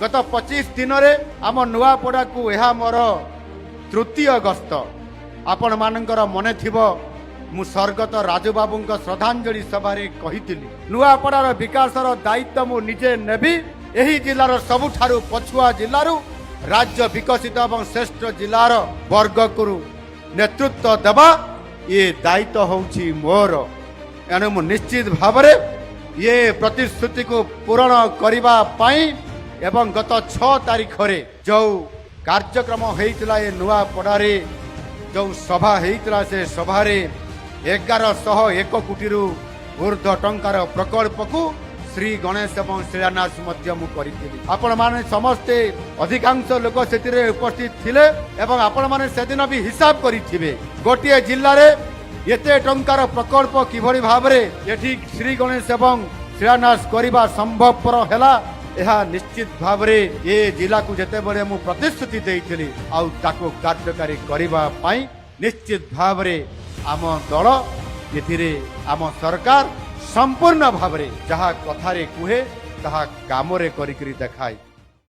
गत 25 दिन रे आम नुआपड़ा को यह मोर तृतीय गस्त। आपण मानकर मने थिबो मु स्वर्गत राजूबाबू श्रद्धांजलि सभा कही नुआपड़ार विकासर दायित्व मु निजे नेबी। एही जिलार सबुठारु पछुआ जिल्लारू राज्य विकसित और श्रेष्ठ जिलार वर्ग को नेतृत्व देवा ये दायित्व होउछि मोर। एनु मु निश्चित भाव ये प्रतिश्रुति को पूरण करिबा पाई एवं गत 6 तारीख रे जो कार्यक्रम होइतिला ए नुआपड़ारे जो सभा होइतिला से सभा रे 1101 कोटी ऊर्ध्व टंकार प्रकल्प को श्री गणेश एवं शिलान्यास आपण माने समस्ते अधिकांश लोक से उपस्थित थिले एवं आपण माने सेदिन भी हिसाब करिथिबे गोटे जिल्ला रे एते टंकार प्रकल्प किभଳି भाबरे एठी श्री गणेश एवं शिलान्यास करिबा संभवपर हैला। यह निश्चित भावरे ये जिला को जेते बड़े मु प्रतिश्रुति देइथिली आउ ताको कार्यकारी करिबा पाई निश्चित भावरे आम दल एथिरे आम सरकार संपूर्ण भावरे जहा कथारे कुहे ताहा कामरे करिकरी देखाय।